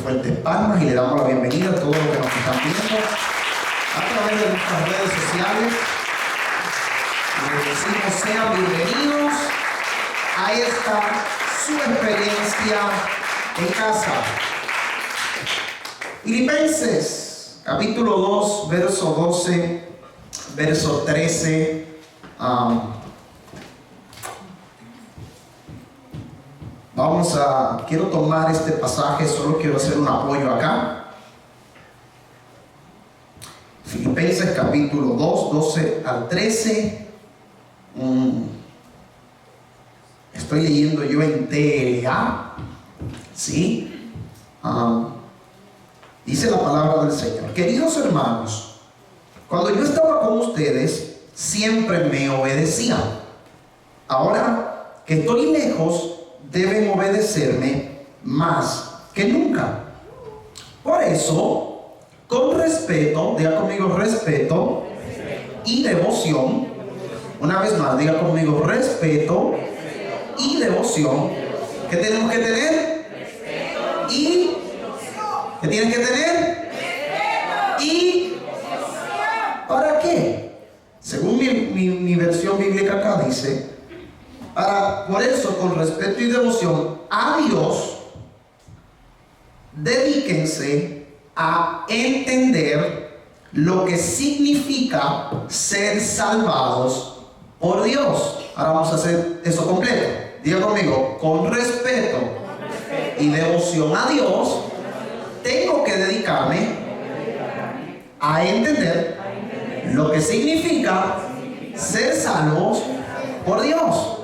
Fuertes palmas y le damos la bienvenida a todos los que nos están viendo a través de nuestras redes sociales. Les decimos sean bienvenidos a esta su experiencia en casa. Filipenses capítulo 2, verso 12, verso 13. Quiero tomar este pasaje, solo quiero hacer un apoyo acá. Filipenses capítulo 2, 12 al 13. Estoy leyendo yo en TLA. ¿Sí? Dice la palabra del Señor. Queridos hermanos, cuando yo estaba con ustedes, siempre me obedecían. Ahora que estoy lejos, deben obedecerme más que nunca. Por eso, con respeto, diga conmigo respeto y devoción. Una vez más, diga conmigo respeto y devoción. ¿Qué tenemos que tener? Y ¿qué tienes que tener? Y ¿para qué? Según mi versión bíblica acá dice, por eso, con respeto y devoción a Dios, dedíquense a entender lo que significa ser salvados por Dios. Ahora vamos a hacer eso completo. Diga conmigo, con respeto y devoción a Dios, tengo que dedicarme a entender lo que significa ser salvos por Dios.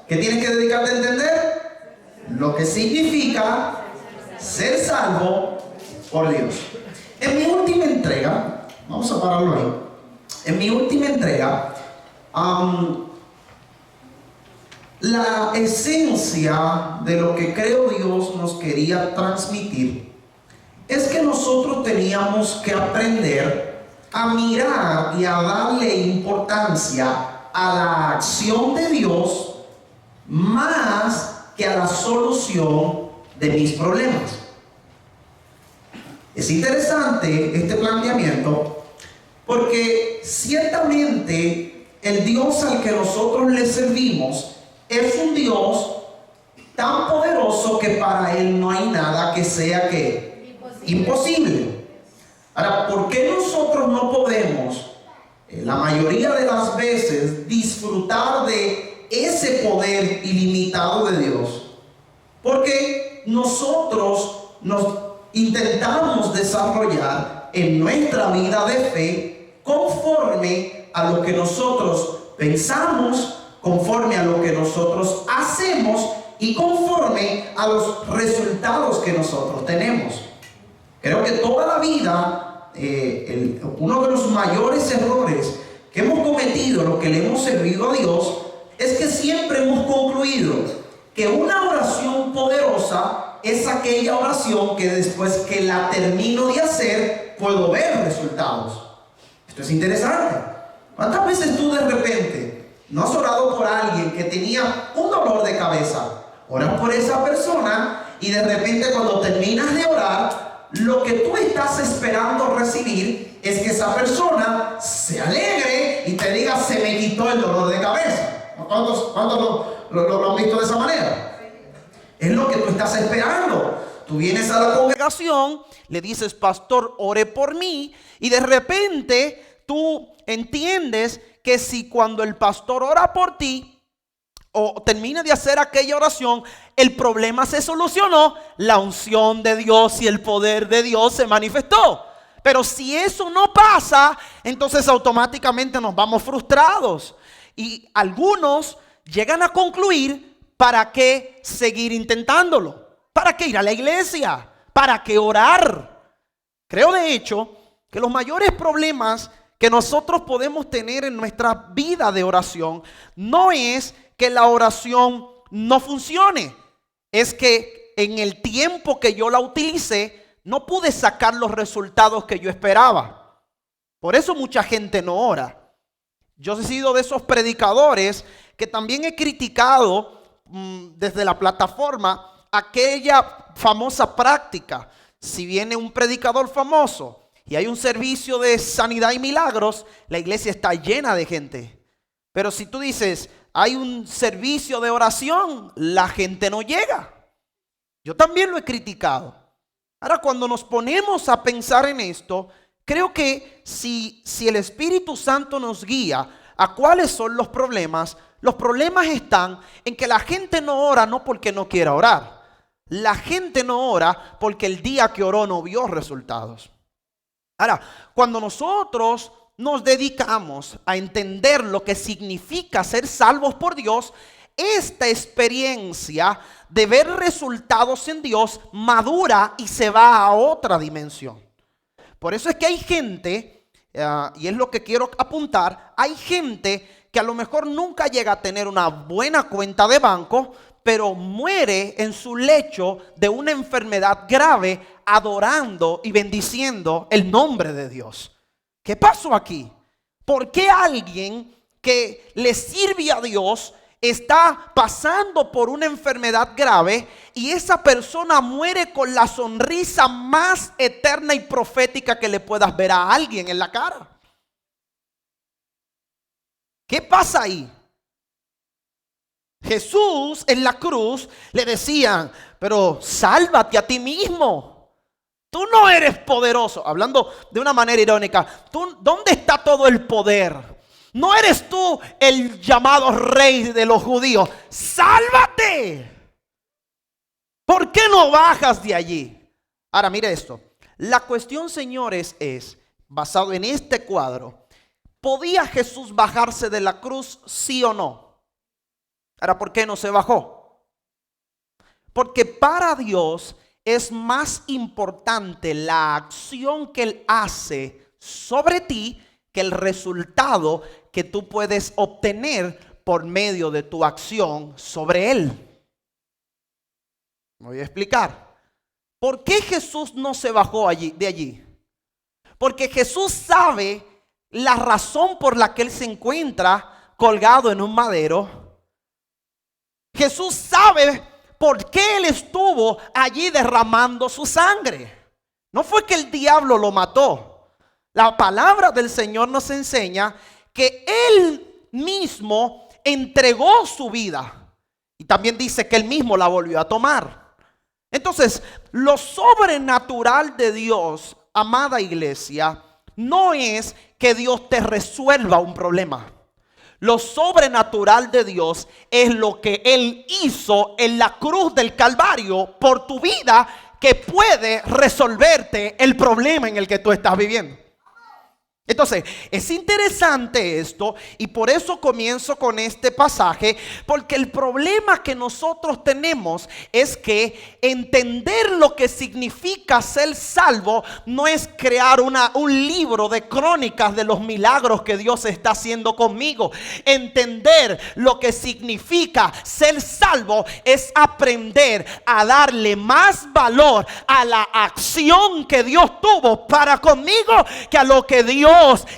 ¿Qué tienes que dedicarte a entender? Lo que significa ser salvo por Dios. En mi última entrega, vamos a pararlo ahí. En mi última entrega, la esencia de lo que creo Dios nos quería transmitir es que nosotros teníamos que aprender a mirar y a darle importancia a la acción de Dios más que a la solución de mis problemas. Es interesante este planteamiento porque ciertamente el Dios al que nosotros le servimos es un Dios tan poderoso que para Él no hay nada que sea imposible. Ahora, ¿por qué nosotros no podemos, la mayoría de las veces, disfrutar de ese poder ilimitado de Dios? Porque nosotros nos intentamos desarrollar en nuestra vida de fe conforme a lo que nosotros pensamos, conforme a lo que nosotros hacemos y conforme a los resultados que nosotros tenemos. Creo que toda la vida, uno de los mayores errores que hemos cometido, lo que le hemos servido a Dios, es que siempre hemos concluido que una oración poderosa es aquella oración que después que la termino de hacer, puedo ver resultados. Esto es interesante. ¿Cuántas veces tú de repente no has orado por alguien que tenía un dolor de cabeza? Oras por esa persona y de repente cuando terminas de orar, lo que tú estás esperando recibir es que esa persona se alegre y te diga, se me quitó el dolor de cabeza. ¿Cuántos lo han visto de esa manera? Es lo que tú estás esperando. Tú vienes a la congregación, le dices, pastor, ore por mí, y de repente tú entiendes que si cuando el pastor ora por ti o termina de hacer aquella oración, el problema se solucionó, la unción de Dios y el poder de Dios se manifestó. Pero si eso no pasa, entonces automáticamente nos vamos frustrados. Y algunos llegan a concluir, ¿para qué seguir intentándolo? ¿Para qué ir a la iglesia? ¿Para qué orar? Creo de hecho que los mayores problemas que nosotros podemos tener en nuestra vida de oración no es que la oración no funcione, es que en el tiempo que yo la utilicé no pude sacar los resultados que yo esperaba. Por eso mucha gente no ora. Yo he sido de esos predicadores que también he criticado desde la plataforma aquella famosa práctica. Si viene un predicador famoso y hay un servicio de sanidad y milagros, la iglesia está llena de gente. Pero si tú dices, hay un servicio de oración, la gente no llega. Yo también lo he criticado. Ahora, cuando nos ponemos a pensar en esto, creo que si el Espíritu Santo nos guía a cuáles son los problemas están en que la gente no ora no porque no quiera orar. La gente no ora porque el día que oró no vio resultados. Ahora, cuando nosotros nos dedicamos a entender lo que significa ser salvos por Dios, esta experiencia de ver resultados en Dios madura y se va a otra dimensión. Por eso es que hay gente, y es lo que quiero apuntar, hay gente que a lo mejor nunca llega a tener una buena cuenta de banco, pero muere en su lecho de una enfermedad grave, adorando y bendiciendo el nombre de Dios. ¿Qué pasó aquí? ¿Por qué alguien que le sirve a Dios está pasando por una enfermedad grave y esa persona muere con la sonrisa más eterna y profética que le puedas ver a alguien en la cara? ¿Qué pasa ahí? Jesús en la cruz le decían, pero sálvate a ti mismo. Tú no eres poderoso. Hablando de una manera irónica, ¿dónde está todo el poder? No eres tú el llamado rey de los judíos. ¡Sálvate! ¿Por qué no bajas de allí? Ahora mire esto. La cuestión, señores, es, basado en este cuadro, ¿podía Jesús bajarse de la cruz, sí o no? Ahora, ¿por qué no se bajó? Porque para Dios es más importante la acción que Él hace sobre ti que el resultado que tú puedes obtener por medio de tu acción sobre Él. Me voy a explicar. ¿Por qué Jesús no se bajó de allí? Porque Jesús sabe la razón por la que Él se encuentra colgado en un madero. Jesús sabe por qué Él estuvo allí derramando su sangre. No fue que el diablo lo mató. La palabra del Señor nos enseña que Él mismo entregó su vida. Y también dice que Él mismo la volvió a tomar. Entonces, lo sobrenatural de Dios, amada iglesia, no es que Dios te resuelva un problema. Lo sobrenatural de Dios es lo que Él hizo en la cruz del Calvario por tu vida, que puede resolverte el problema en el que tú estás viviendo. Entonces, es interesante esto y por eso comienzo con este pasaje, porque el problema que nosotros tenemos es que entender lo que significa ser salvo no es crear un libro de crónicas de los milagros que Dios está haciendo conmigo. Entender lo que significa ser salvo es aprender a darle más valor a la acción que Dios tuvo para conmigo que a lo que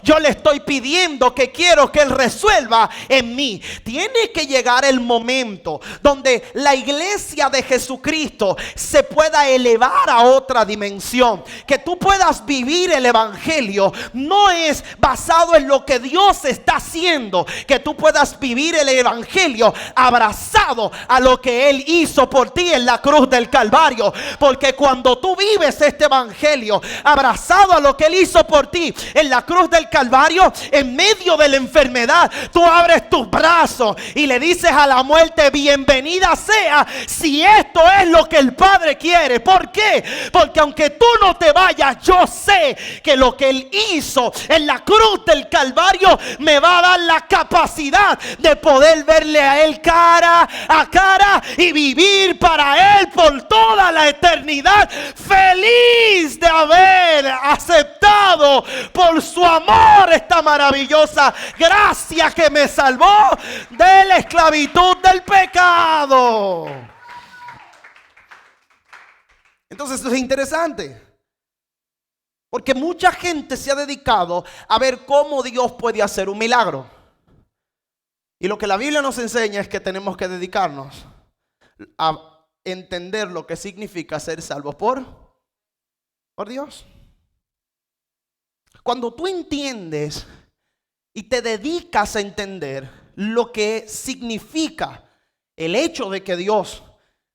yo le estoy pidiendo, que quiero que Él resuelva en mí. Tiene que llegar el momento donde la iglesia de Jesucristo se pueda elevar a otra dimensión, que tú puedas vivir el evangelio. No es basado en lo que Dios está haciendo, que tú puedas vivir el evangelio abrazado a lo que Él hizo por ti en la cruz del Calvario. Porque cuando tú vives este evangelio abrazado a lo que Él hizo por ti en la cruz del Calvario, en medio de la enfermedad, tú abres tus brazos y le dices a la muerte: bienvenida sea, si esto es lo que el Padre quiere. ¿Por qué? Porque aunque tú no te vayas, yo sé que lo que Él hizo en la cruz del Calvario me va a dar la capacidad de poder verle a Él cara a cara y vivir para Él por toda la eternidad, feliz de haber aceptado por su amor esta maravillosa gracia que me salvó de la esclavitud del pecado. Entonces esto es interesante, porque mucha gente se ha dedicado a ver cómo Dios puede hacer un milagro. Y lo que la Biblia nos enseña es que tenemos que dedicarnos a entender lo que significa ser salvo por Dios. Cuando tú entiendes y te dedicas a entender lo que significa el hecho de que Dios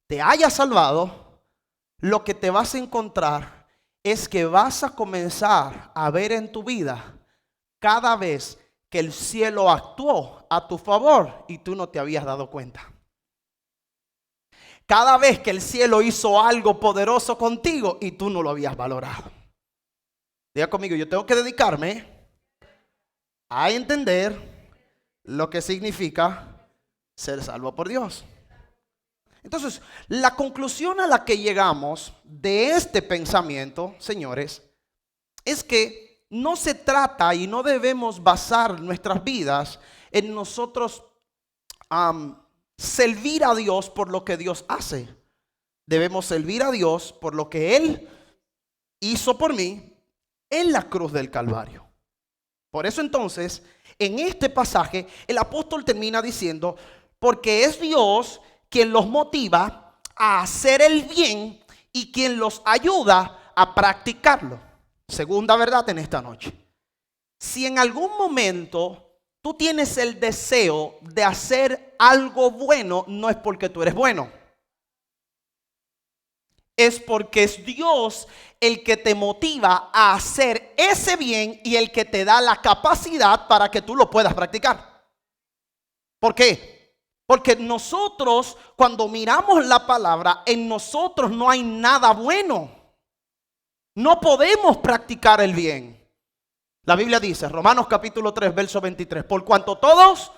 te haya salvado, lo que te vas a encontrar es que vas a comenzar a ver en tu vida cada vez que el cielo actuó a tu favor y tú no te habías dado cuenta. Cada vez que el cielo hizo algo poderoso contigo y tú no lo habías valorado. Diga conmigo, yo tengo que dedicarme a entender lo que significa ser salvo por Dios. Entonces, la conclusión a la que llegamos de este pensamiento, señores, es que no se trata y no debemos basar nuestras vidas en nosotros servir a Dios por lo que Dios hace. Debemos servir a Dios por lo que Él hizo por mí en la cruz del Calvario. Por eso entonces, en este pasaje, el apóstol termina diciendo, porque es Dios quien los motiva a hacer el bien y quien los ayuda a practicarlo. Segunda verdad en esta noche. Si en algún momento tú tienes el deseo de hacer algo bueno, no es porque tú eres bueno. Es porque es Dios el que te motiva a hacer ese bien y el que te da la capacidad para que tú lo puedas practicar. ¿Por qué? Porque nosotros, cuando miramos la palabra, en nosotros no hay nada bueno. No podemos practicar el bien. La Biblia dice, Romanos capítulo 3, verso 23, por cuanto todos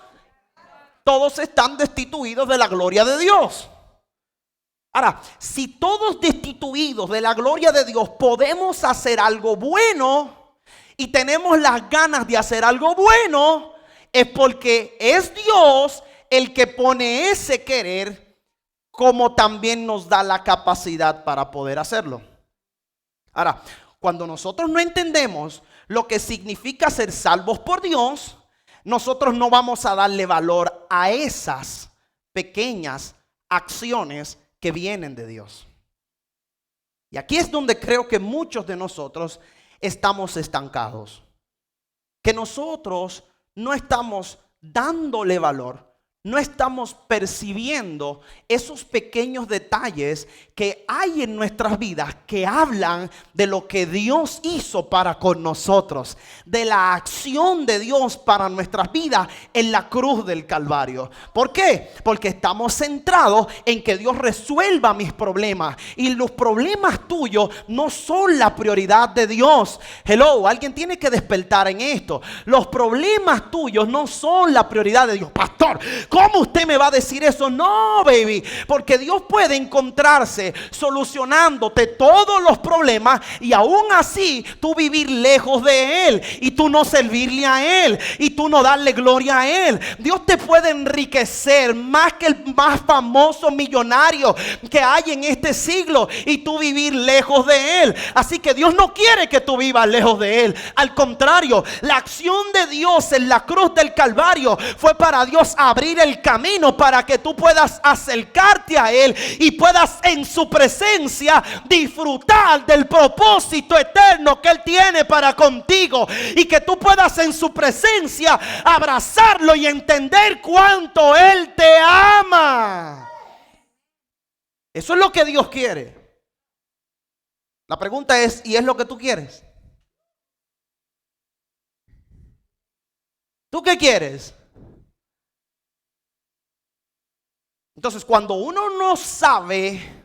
están destituidos de la gloria de Dios. Ahora, si todos destituidos de la gloria de Dios podemos hacer algo bueno y tenemos las ganas de hacer algo bueno, es porque es Dios el que pone ese querer, como también nos da la capacidad para poder hacerlo. Ahora, cuando nosotros no entendemos lo que significa ser salvos por Dios, nosotros no vamos a darle valor a esas pequeñas acciones que vienen de Dios. Y aquí es donde creo que muchos de nosotros estamos estancados. Que nosotros no estamos dándole valor, no estamos percibiendo esos pequeños detalles que hay en nuestras vidas que hablan de lo que Dios hizo para con nosotros, de la acción de Dios para nuestras vidas en la cruz del Calvario. ¿Por qué? Porque estamos centrados en que Dios resuelva mis problemas y los problemas tuyos no son la prioridad de Dios. Hello, alguien tiene que despertar en esto. Los problemas tuyos no son la prioridad de Dios. Pastor, ¿cómo usted me va a decir eso? No, baby, porque Dios puede encontrarse solucionándote todos los problemas y aún así tú vivir lejos de Él y tú no servirle a Él y tú no darle gloria a Él. Dios te puede enriquecer más que el más famoso millonario que hay en este siglo y tú vivir lejos de Él. Así que Dios no quiere que tú vivas lejos de Él. Al contrario, la acción de Dios en la cruz del Calvario fue para Dios abrir el camino para que tú puedas acercarte a Él y puedas en su presencia disfrutar del propósito eterno que Él tiene para contigo y que tú puedas en su presencia abrazarlo y entender cuánto Él te ama. Eso es lo que Dios quiere. La pregunta es, ¿y es lo que tú quieres? ¿Tú qué quieres? Entonces, cuando uno no sabe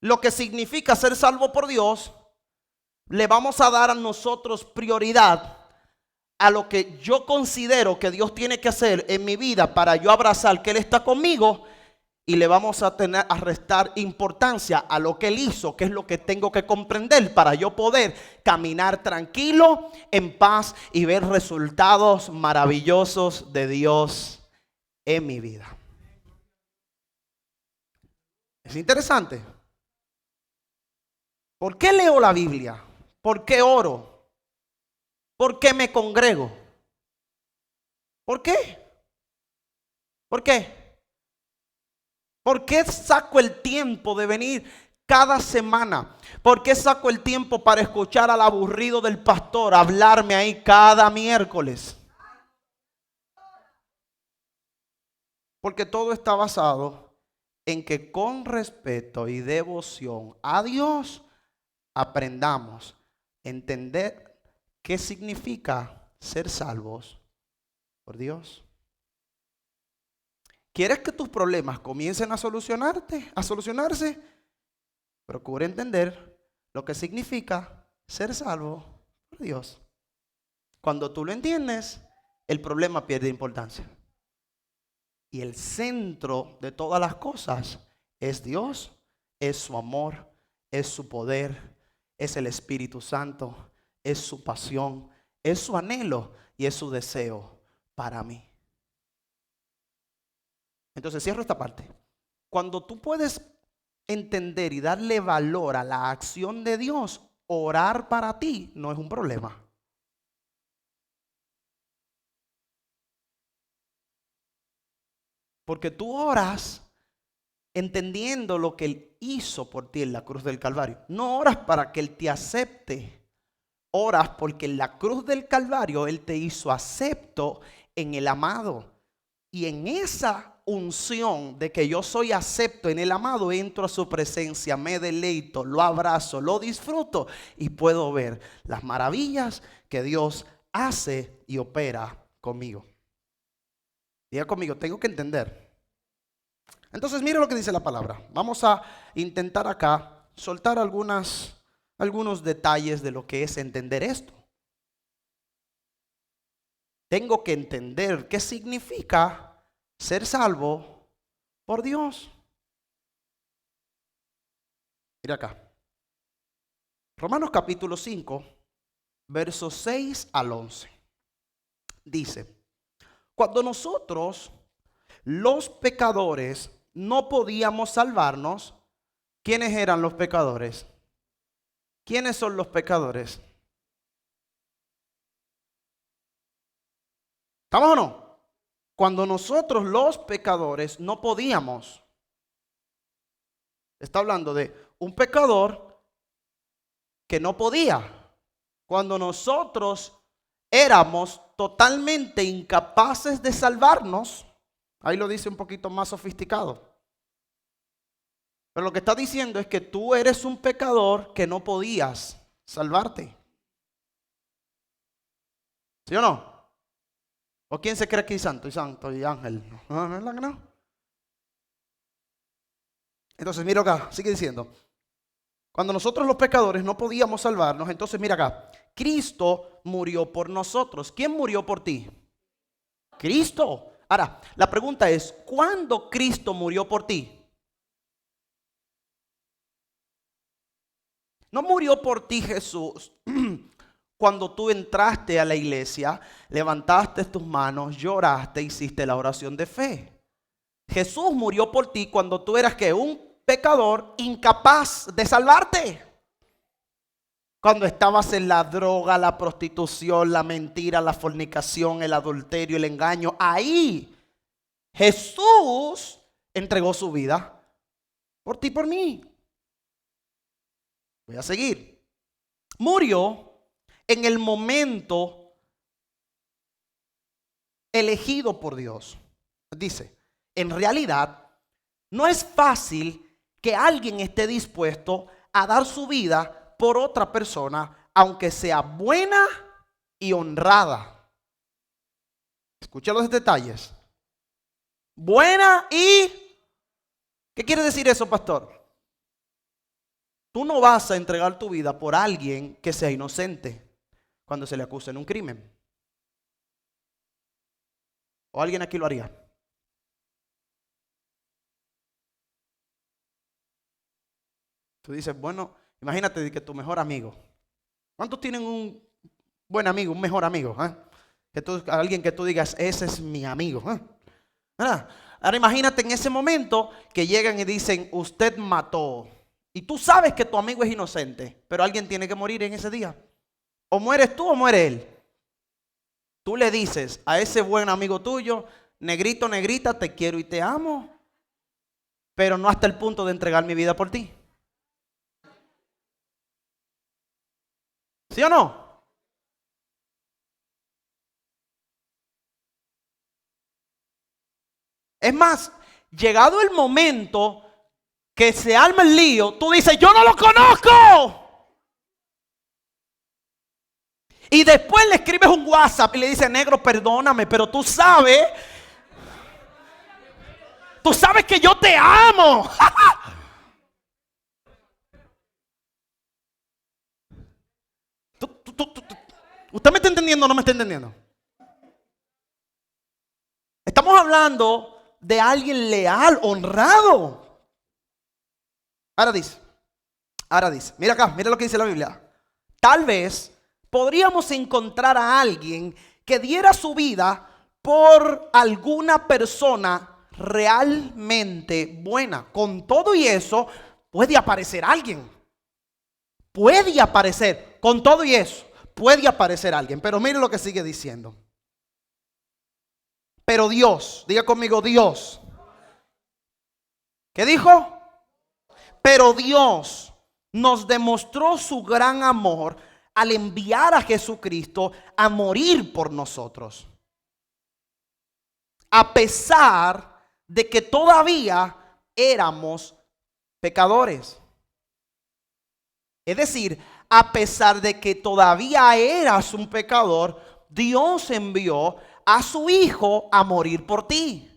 lo que significa ser salvo por Dios, le vamos a dar a nosotros prioridad a lo que yo considero que Dios tiene que hacer en mi vida para yo abrazar que Él está conmigo, y le vamos a restar importancia a lo que Él hizo, que es lo que tengo que comprender para yo poder caminar tranquilo, en paz y ver resultados maravillosos de Dios en mi vida. Es interesante. ¿Por qué leo la Biblia? ¿Por qué oro? ¿Por qué me congrego? ¿Por qué? ¿Por qué? ¿Por qué saco el tiempo de venir cada semana? ¿Por qué saco el tiempo para escuchar al aburrido del pastor hablarme ahí cada miércoles? Porque todo está basado en que con respeto y devoción a Dios aprendamos a entender qué significa ser salvos por Dios. ¿Quieres que tus problemas comiencen a solucionarse? Procura entender lo que significa ser salvo por Dios. Cuando tú lo entiendes, el problema pierde importancia. Y el centro de todas las cosas es Dios, es su amor, es su poder, es el Espíritu Santo, es su pasión, es su anhelo y es su deseo para mí. Entonces cierro esta parte. Cuando tú puedes entender y darle valor a la acción de Dios, orar para ti no es un problema. Porque tú oras entendiendo lo que Él hizo por ti en la cruz del Calvario. No oras para que Él te acepte. Oras porque en la cruz del Calvario Él te hizo acepto en el amado. Y en esa unción de que yo soy acepto en el amado, entro a su presencia, me deleito, lo abrazo, lo disfruto y puedo ver las maravillas que Dios hace y opera conmigo. Diga conmigo, tengo que entender. Entonces mire lo que dice la palabra. Vamos a intentar acá soltar algunos detalles de lo que es entender esto. Tengo que entender qué significa ser salvo por Dios. Mira acá. Romanos capítulo 5, versos 6 al 11. Dice, cuando nosotros, los pecadores, no podíamos salvarnos, ¿quiénes eran los pecadores? ¿Quiénes son los pecadores? ¿Estamos o no? Cuando nosotros los pecadores no podíamos. Está hablando de un pecador que no podía. Cuando nosotros éramos totalmente incapaces de salvarnos. Ahí lo dice un poquito más sofisticado. Pero lo que está diciendo es que tú eres un pecador que no podías salvarte. ¿Sí o no? ¿O quién se cree aquí santo y ángel? No, no es la que no. Entonces mira acá, sigue diciendo. Cuando nosotros los pecadores no podíamos salvarnos, entonces mira acá. Cristo murió por nosotros. ¿Quién murió por ti? Cristo. Ahora, la pregunta es, ¿cuándo Cristo murió por ti? No murió por ti Jesús cuando tú entraste a la iglesia, levantaste tus manos, lloraste, hiciste la oración de fe. Jesús murió por ti cuando tú eras ¿qué? Un pecador incapaz de salvarte. Cuando estabas en la droga, la prostitución, la mentira, la fornicación, el adulterio, el engaño, ahí Jesús entregó su vida por ti y por mí. Voy a seguir. Murió en el momento elegido por Dios. Dice, en realidad no es fácil que alguien esté dispuesto a dar su vida por otra persona, aunque sea buena y honrada. Escucha los detalles. Buena y... ¿Qué quiere decir eso, pastor? Tú no vas a entregar tu vida por alguien que sea inocente cuando se le acuse en un crimen. ¿O alguien aquí lo haría? Tú dices, bueno, imagínate que tu mejor amigo. ¿Cuántos tienen un buen amigo, un mejor amigo? Alguien que tú digas, ese es mi amigo. Ahora imagínate en ese momento que llegan y dicen, usted mató. Y tú sabes que tu amigo es inocente, pero alguien tiene que morir en ese día. O mueres tú o muere él. Tú le dices a ese buen amigo tuyo, negrito, negrita, te quiero y te amo, pero no hasta el punto de entregar mi vida por ti. ¿Sí o no? Es más, llegado el momento que se arma el lío, tú dices, yo no lo conozco. Y después le escribes un WhatsApp y le dices, negro, perdóname, pero tú sabes que yo te amo. ¿Usted me está entendiendo o no me está entendiendo? Estamos hablando de alguien leal, honrado. Ahora dice, mira acá, mira lo que dice la Biblia. Tal vez podríamos encontrar a alguien que diera su vida por alguna persona realmente buena. Con todo y eso, puede aparecer alguien. Puede aparecer, con todo y eso, puede aparecer alguien. Pero mire lo que sigue diciendo. Pero Dios, diga conmigo Dios. ¿Qué dijo? Pero Dios nos demostró su gran amor al enviar a Jesucristo a morir por nosotros. A pesar de que todavía éramos pecadores. Es decir, a pesar de que todavía eras un pecador, Dios envió a su Hijo a morir por ti.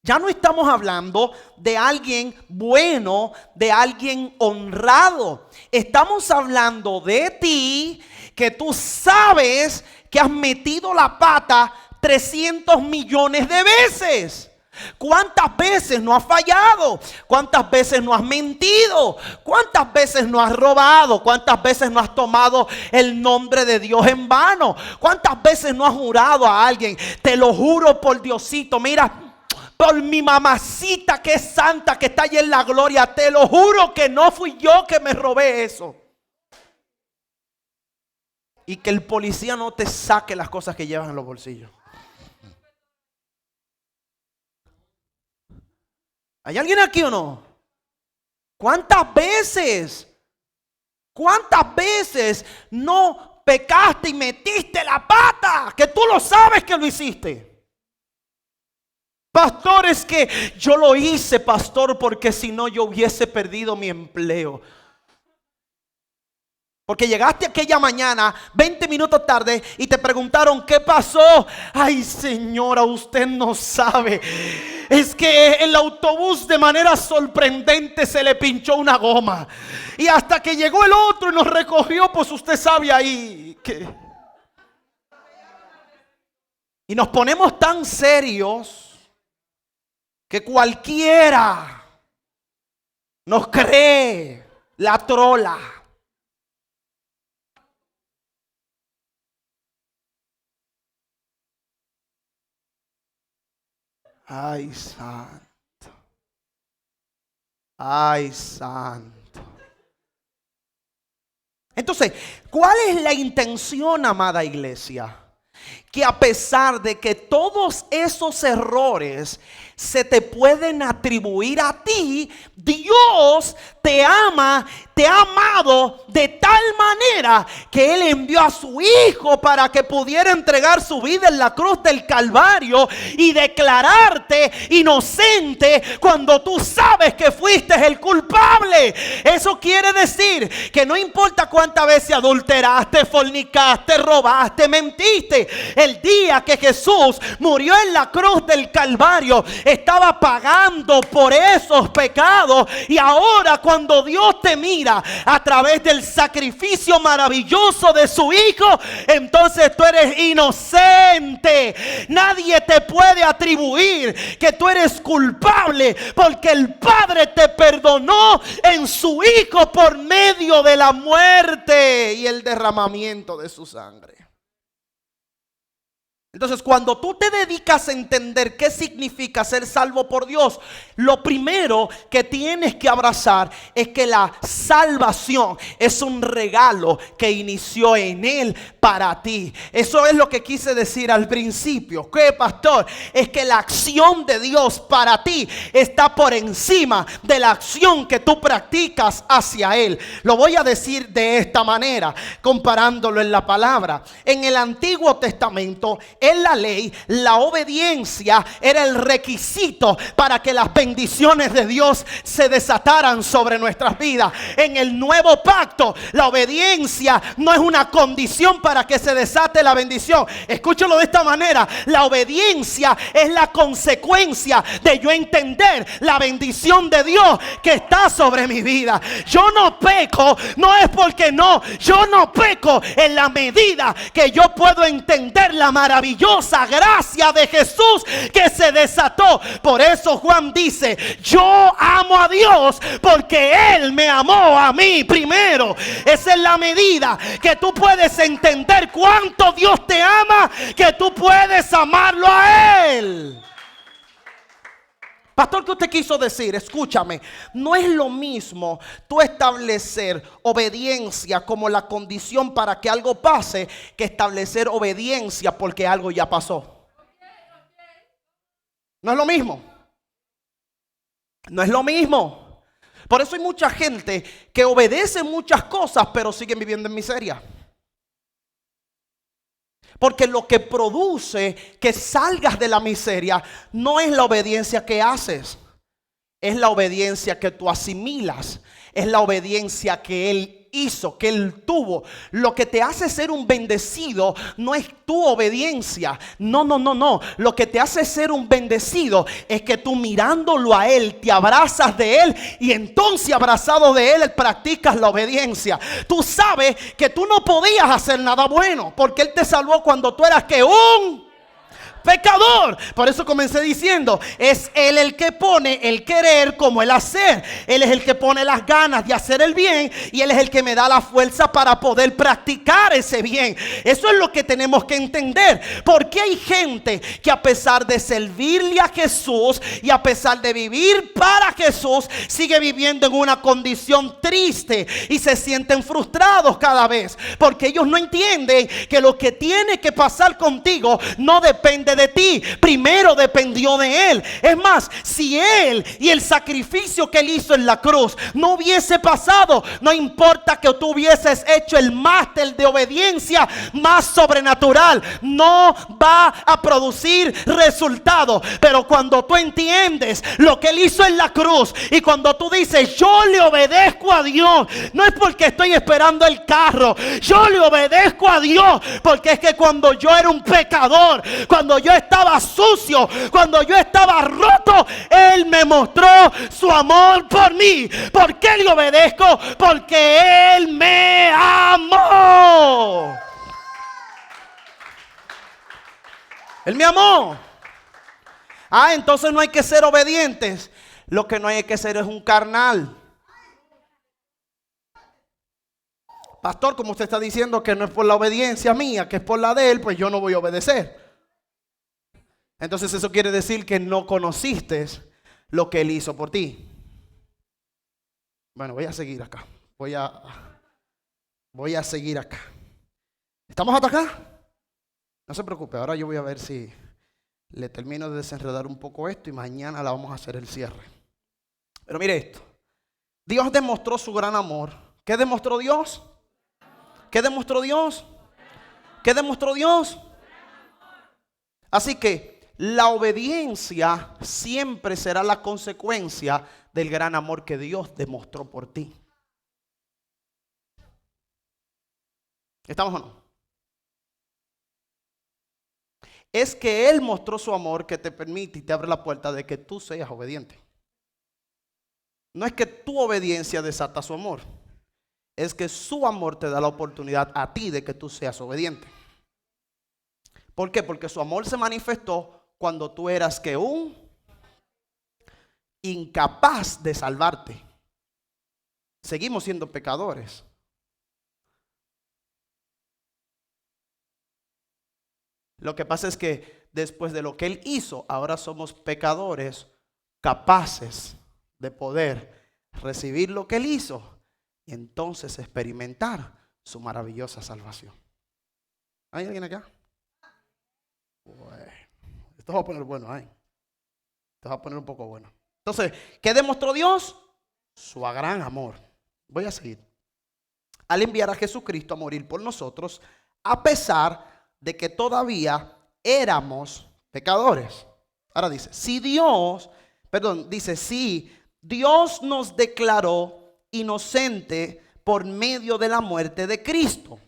Ya no estamos hablando de alguien bueno, de alguien honrado. Estamos hablando de ti, que tú sabes que has metido la pata 300 millones de veces. ¿Cuántas veces no has fallado? ¿Cuántas veces no has mentido? ¿Cuántas veces no has robado? ¿Cuántas veces no has tomado el nombre de Dios en vano? ¿Cuántas veces no has jurado a alguien? Te lo juro por Diosito, mira, por mi mamacita que es santa, que está allí en la gloria, te lo juro que no fui yo que me robé eso. Y que el policía no te saque las cosas que llevas en los bolsillos. ¿Hay alguien aquí o no? ¿Cuántas veces no pecaste y metiste la pata? Que tú lo sabes que lo hiciste. Pastor, es que yo lo hice, pastor, porque si no yo hubiese perdido mi empleo. Porque llegaste aquella mañana 20 minutos tarde y te preguntaron ¿qué pasó? Ay, señora, usted no sabe. Es que el autobús de manera sorprendente se le pinchó una goma. Y hasta que llegó el otro y nos recogió, pues usted sabe ahí que... Y nos ponemos tan serios que cualquiera nos cree la trola. Ay, santo. Ay, santo. Entonces, ¿cuál es la intención, amada iglesia? Que a pesar de que todos esos errores se te pueden atribuir a ti, Dios te ama, te ha amado de tal manera que Él envió a su Hijo para que pudiera entregar su vida en la cruz del Calvario y declararte inocente cuando tú sabes que fuiste el culpable. Eso quiere decir que no importa cuántas veces adulteraste, fornicaste, robaste, mentiste, el día que Jesús murió en la cruz del Calvario estaba pagando por esos pecados, y ahora cuando Dios te mira a través del sacrificio maravilloso de su Hijo, entonces tú eres inocente. Nadie te puede atribuir que tú eres culpable, porque el Padre te perdonó en su Hijo por medio de la muerte y el derramamiento de su sangre. Entonces, cuando tú te dedicas a entender qué significa ser salvo por Dios, lo primero que tienes que abrazar es que la salvación es un regalo que inició en Él para ti. Eso es lo que quise decir al principio. ¿Qué, pastor? Es que la acción de Dios para ti está por encima de la acción que tú practicas hacia Él. Lo voy a decir de esta manera, comparándolo en la palabra. En el Antiguo Testamento, en la ley, la obediencia era el requisito para que las bendiciones de Dios se desataran sobre nuestras vidas. En el nuevo pacto, la obediencia no es una condición para que se desate la bendición. Escúchalo de esta manera: la obediencia es la consecuencia de yo entender la bendición de Dios que está sobre mi vida. Yo no peco, no es porque no, yo no peco en la medida que yo puedo entender la maravillosa gracia de Jesús que se desató. Por eso Juan dice: yo amo a Dios porque Él me amó a mí primero. Esa es la medida que tú puedes entender cuánto Dios te ama, que tú puedes amarlo a Él. Pastor, ¿qué usted quiso decir? Escúchame, no es lo mismo tú establecer obediencia como la condición para que algo pase, que establecer obediencia porque algo ya pasó. No es lo mismo. No es lo mismo. Por eso hay mucha gente que obedece muchas cosas, pero siguen viviendo en miseria. Porque lo que produce que salgas de la miseria no es la obediencia que haces, es la obediencia que tú asimilas, es la obediencia que Él hizo, que Él tuvo. Lo que te hace ser un bendecido no es tu obediencia, no. Lo que te hace ser un bendecido es que tú, mirándolo a Él, te abrazas de Él, y entonces, abrazado de Él, practicas la obediencia. Tú sabes que tú no podías hacer nada bueno, porque Él te salvó cuando tú eras que un pecador. Por eso comencé diciendo: es Él el que pone el querer como el hacer. Él es el que pone las ganas de hacer el bien, y Él es el que me da la fuerza para poder practicar ese bien. Eso es lo que tenemos que entender. Porque hay gente que, a pesar de servirle a Jesús y a pesar de vivir para Jesús, sigue viviendo en una condición triste y se sienten frustrados cada vez, porque ellos no entienden que lo que tiene que pasar contigo no depende de ti, primero dependió de Él. Es más, si Él y el sacrificio que Él hizo en la cruz no hubiese pasado, no importa que tú hubieses hecho el máster de obediencia más sobrenatural, no va a producir resultado. Pero cuando tú entiendes lo que Él hizo en la cruz, y cuando tú dices: yo le obedezco a Dios, no es porque estoy esperando el carro, yo le obedezco a Dios porque es que cuando yo era un pecador, cuando yo estaba sucio, cuando yo estaba roto, Él me mostró su amor por mí. ¿Por qué le obedezco? Porque Él me amó. Él me amó. Entonces no hay que ser obedientes. Lo que no hay que ser es un carnal. Pastor, como usted está diciendo que no es por la obediencia mía, que es por la de Él, pues yo no voy a obedecer. Entonces eso quiere decir que no conociste lo que Él hizo por ti. Bueno, voy a seguir acá. Voy a seguir acá. ¿Estamos hasta acá? No se preocupe, ahora yo voy a ver si le termino de desenredar un poco esto y mañana la vamos a hacer el cierre. Pero mire esto. Dios demostró su gran amor. ¿Qué demostró Dios? ¿Qué demostró Dios? ¿Qué demostró Dios? Así que la obediencia siempre será la consecuencia del gran amor que Dios demostró por ti. ¿Estamos o no? Es que Él mostró su amor que te permite y te abre la puerta de que tú seas obediente. No es que tu obediencia desata su amor, es que su amor te da la oportunidad a ti de que tú seas obediente. ¿Por qué? Porque su amor se manifestó cuando tú eras que un incapaz de salvarte. Seguimos siendo pecadores. Lo que pasa es que después de lo que Él hizo, ahora somos pecadores capaces de poder recibir lo que Él hizo y entonces experimentar su maravillosa salvación. ¿Hay alguien acá? Bueno, esto va a poner bueno, ¿eh? Esto va a poner un poco bueno. Entonces, ¿qué demostró Dios? Su gran amor. Voy a seguir. Al enviar a Jesucristo a morir por nosotros, a pesar de que todavía éramos pecadores. Ahora dice, si Dios nos declaró inocente por medio de la muerte de Cristo,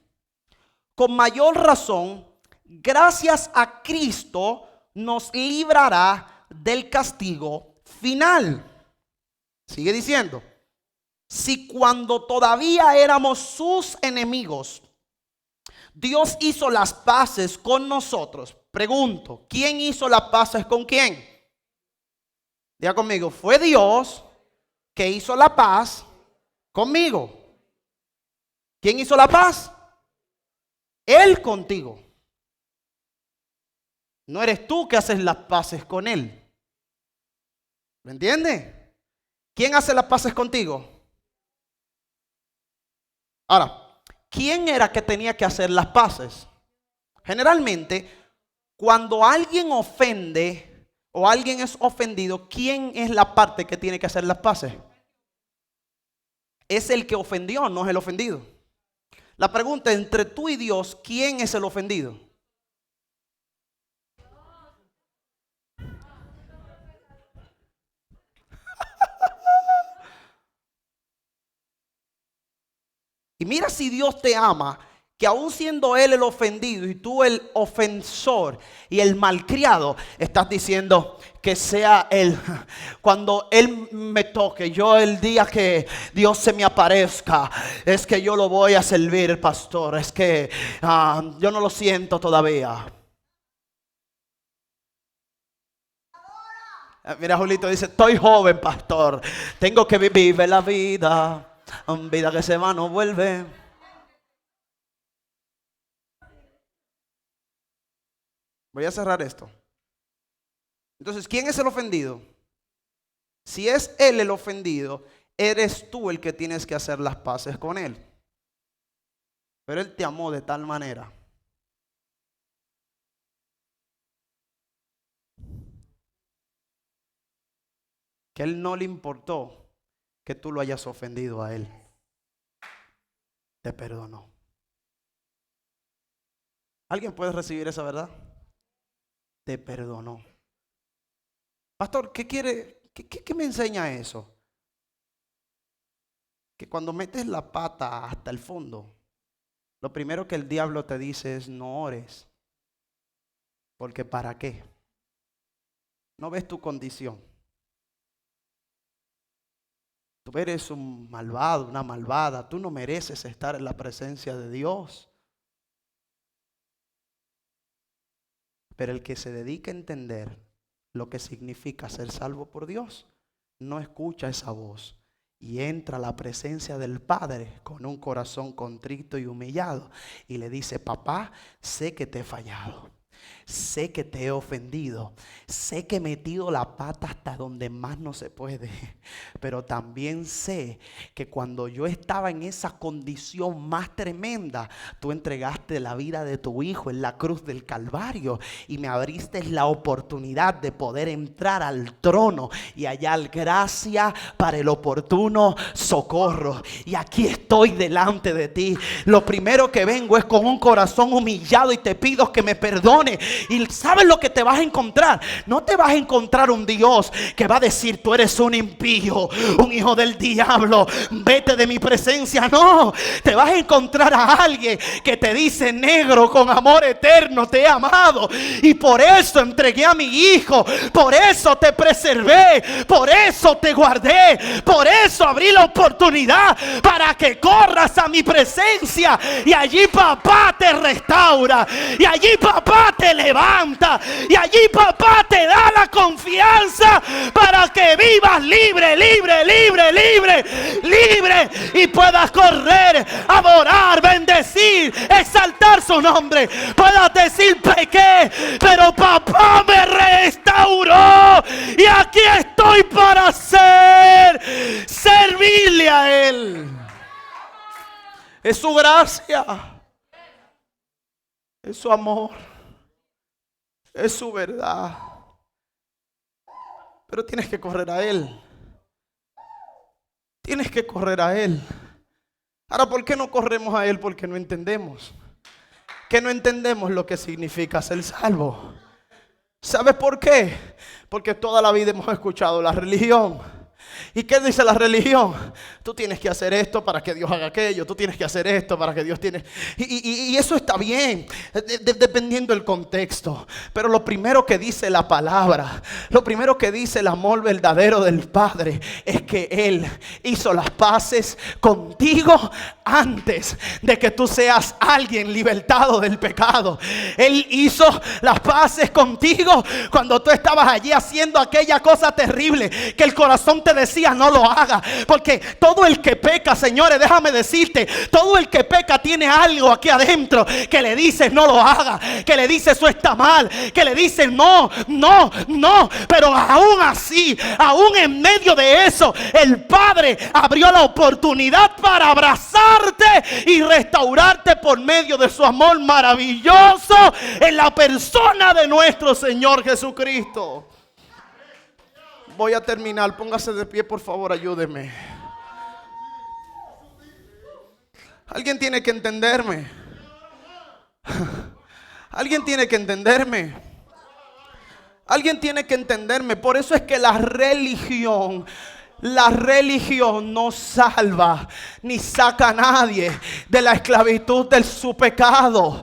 con mayor razón, gracias a Cristo nos librará del castigo final. Sigue diciendo, si cuando todavía éramos sus enemigos, Dios hizo las paces con nosotros. Pregunto, ¿quién hizo las paces con quién? Diga conmigo, fue Dios que hizo la paz conmigo. ¿Quién hizo la paz? Él contigo. No eres tú que haces las paces con Él. ¿Me entiende? ¿Quién hace las paces contigo? Ahora, ¿quién era que tenía que hacer las paces? Generalmente, cuando alguien ofende o alguien es ofendido, ¿quién es la parte que tiene que hacer las paces? Es el que ofendió, no es el ofendido. La pregunta entre tú y Dios, ¿quién es el ofendido? Y mira si Dios te ama, que aún siendo Él el ofendido y tú el ofensor y el malcriado, estás diciendo que sea Él. Cuando Él me toque, yo el día que Dios se me aparezca, es que yo lo voy a servir, pastor. Es que yo no lo siento todavía. Mira, Julito dice, estoy joven, pastor. Tengo que vivir la vida. Vida que se va no vuelve. Voy a cerrar esto. Entonces, ¿quién es el ofendido? Si es Él el ofendido, eres tú el que tienes que hacer las paces con Él. Pero Él te amó de tal manera que Él no le importó que tú lo hayas ofendido a Él. Te perdonó. ¿Alguien puede recibir esa verdad? Te perdonó. Pastor, ¿qué quiere? ¿Qué me enseña eso? Que cuando metes la pata hasta el fondo, lo primero que el diablo te dice es no ores. Porque ¿para qué? No ves tu condición. Tú eres un malvado, una malvada. Tú no mereces estar en la presencia de Dios. Pero el que se dedica a entender lo que significa ser salvo por Dios, no escucha esa voz y entra a la presencia del Padre con un corazón contrito y humillado y le dice, papá, sé que te he fallado. Sé que te he ofendido, sé que he metido la pata hasta donde más no se puede, pero también sé que cuando yo estaba en esa condición más tremenda, tú entregaste la vida de tu hijo en la cruz del Calvario y me abriste la oportunidad de poder entrar al trono y hallar gracia para el oportuno socorro. Y aquí estoy delante de ti. Lo primero que vengo es con un corazón humillado y te pido que me perdones. Y ¿sabes lo que te vas a encontrar? No te vas a encontrar un Dios que va a decir tú eres un impío, un hijo del diablo, vete de mi presencia. No, te vas a encontrar a alguien que te dice, negro, con amor eterno te he amado y por eso entregué a mi hijo, por eso te preservé, por eso te guardé, por eso abrí la oportunidad para que corras a mi presencia y allí papá te restaura y allí papá te levanta y allí papá te da la confianza para que vivas libre, libre, libre, libre, libre y puedas correr, adorar, bendecir decir, exaltar su nombre. Puedas decir, pequé, pero papá me restauró. Y aquí estoy para servirle a Él. Es su gracia. Es su amor. Es su verdad. Pero tienes que correr a Él. Tienes que correr a Él. Ahora, ¿por qué no corremos a Él? Porque no entendemos. Que no entendemos lo que significa ser salvo. ¿Sabes por qué? Porque toda la vida hemos escuchado la religión. ¿Y qué dice la religión? Tú tienes que hacer esto para que Dios haga aquello. Tú tienes que hacer esto para que Dios tiene... Y eso está bien, dependiendo del contexto. Pero lo primero que dice la palabra, lo primero que dice el amor verdadero del Padre, es que Él hizo las paces contigo antes de que tú seas alguien libertado del pecado. Él hizo las paces contigo cuando tú estabas allí haciendo aquella cosa terrible que el corazón te decía no lo haga. Porque todo el que peca, señores, déjame decirte, todo el que peca tiene algo aquí adentro que le dice no lo haga, que le dice eso está mal, que le dice no. Pero aún así, aún en medio de eso, el Padre abrió la oportunidad para abrazarte y restaurarte por medio de su amor maravilloso en la persona de nuestro Señor Jesucristo. Voy a terminar, póngase de pie por favor, ayúdeme. Alguien tiene que entenderme. Alguien tiene que entenderme. Alguien tiene que entenderme. Por eso es que la religión no salva ni saca a nadie de la esclavitud de su pecado.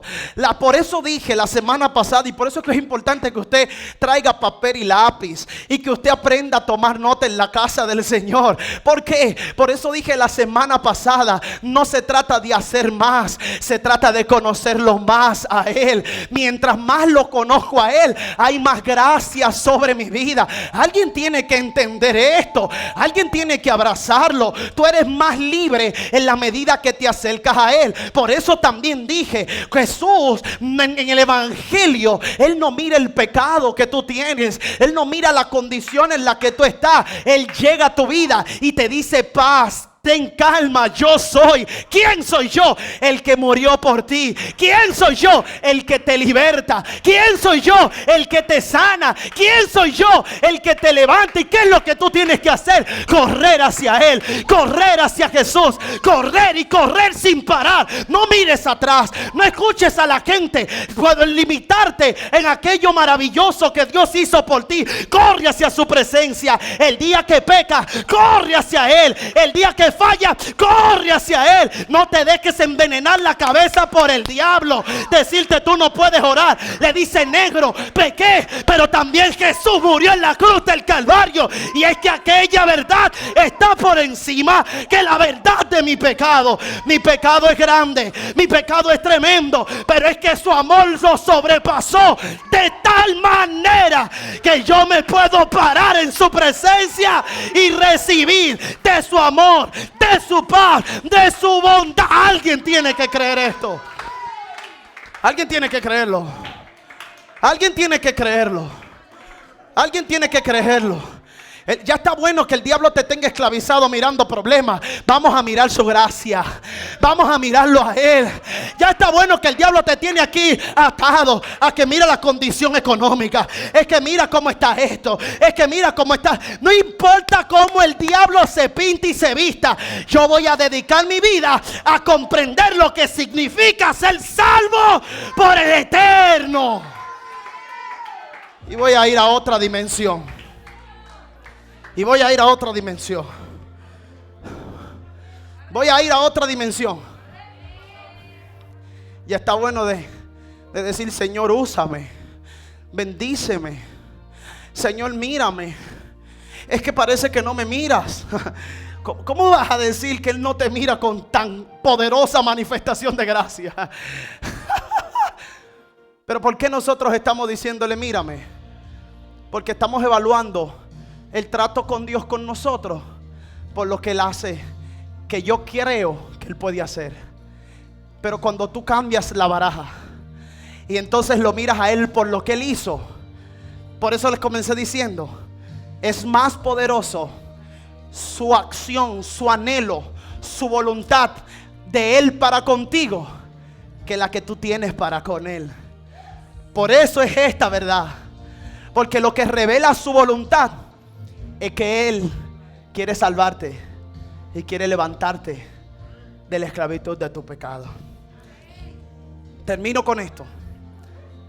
Por eso dije la semana pasada, y por eso es que es importante que usted traiga papel y lápiz y que usted aprenda a tomar nota en la casa del Señor. ¿Por qué? Por eso dije la semana pasada, no se trata de hacer más, se trata de conocerlo más a Él. Mientras más lo conozco a Él, hay más gracia sobre mi vida. Alguien tiene que entender esto. Alguien tiene que abrazarlo. Tú eres más libre en la medida que te acercas a Él. Por eso también dije, Jesús en el Evangelio, Él no mira el pecado que tú tienes. Él no mira la condición en la que tú estás. Él llega a tu vida y te dice paz. Ten calma, yo soy. ¿Quién soy yo? El que murió por ti. ¿Quién soy yo? El que te liberta. ¿Quién soy yo? El que te sana. ¿Quién soy yo? El que te levanta. ¿Y qué es lo que tú tienes que hacer? Correr hacia Él, correr hacia Jesús, correr y correr sin parar. No mires atrás, no escuches a la gente. Puedo limitarte en aquello maravilloso que Dios hizo por ti. Corre hacia su presencia. El día que peca, corre hacia Él. El día que falla, corre hacia Él. No te dejes envenenar la cabeza por el diablo. Decirte tú no puedes orar. Le dice negro, pequé, pero también Jesús murió en la cruz del Calvario. Y es que aquella verdad está por encima que la verdad de mi pecado. Mi pecado es grande, mi pecado es tremendo, pero es que su amor lo sobrepasó de tal manera que yo me puedo parar en su presencia y recibir de su amor, de su paz, de su bondad. Alguien tiene que creer esto. Alguien tiene que creerlo. Alguien tiene que creerlo. Alguien tiene que creerlo. Ya está bueno que el diablo te tenga esclavizado mirando problemas. Vamos a mirar su gracia. Vamos a mirarlo a Él. Ya está bueno que el diablo te tiene aquí atado a que mira la condición económica. Es que mira cómo está esto. Es que mira cómo está. No importa cómo el diablo se pinte y se vista. Yo voy a dedicar mi vida a comprender lo que significa ser salvo por el eterno. Y voy a ir a otra dimensión. Y voy a ir a otra dimensión. Voy a ir a otra dimensión. Ya está bueno de decir, Señor, úsame. Bendíceme. Señor, mírame. Es que parece que no me miras. ¿Cómo vas a decir que Él no te mira con tan poderosa manifestación de gracia? Pero ¿por qué nosotros estamos diciéndole, mírame? Porque estamos evaluando el trato con Dios con nosotros por lo que Él hace, que yo creo que Él puede hacer. Pero cuando tú cambias la baraja y entonces lo miras a Él por lo que Él hizo, por eso les comencé diciendo, es más poderoso su acción, su anhelo, su voluntad de Él para contigo que la que tú tienes para con Él. Por eso es esta verdad, porque lo que revela su voluntad es que Él quiere salvarte y quiere levantarte de la esclavitud de tu pecado. Termino con esto.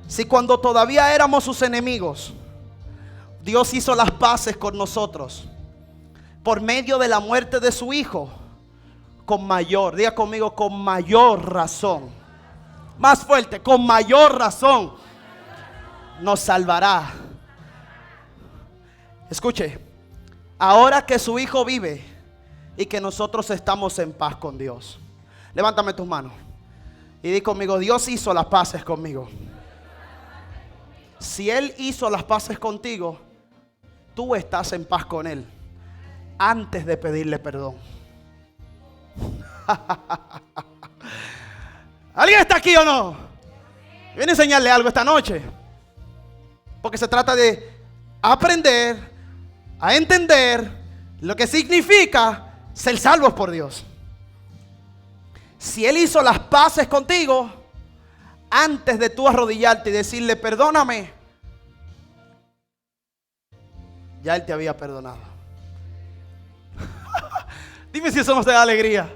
Si cuando todavía éramos sus enemigos, Dios hizo las paces con nosotros por medio de la muerte de su Hijo, con mayor, diga conmigo, con mayor razón, más fuerte, con mayor razón, nos salvará. Escuche, ahora que su Hijo vive y que nosotros estamos en paz con Dios, levántame tus manos y di conmigo, Dios hizo las paces conmigo. Si Él hizo las paces contigo, tú estás en paz con Él antes de pedirle perdón. ¿Alguien está aquí o no? Viene a enseñarle algo esta noche, porque se trata de aprender a entender lo que significa ser salvos por Dios. Si Él hizo las paces contigo, antes de tú arrodillarte y decirle perdóname, ya Él te había perdonado. Dime si eso no te da alegría.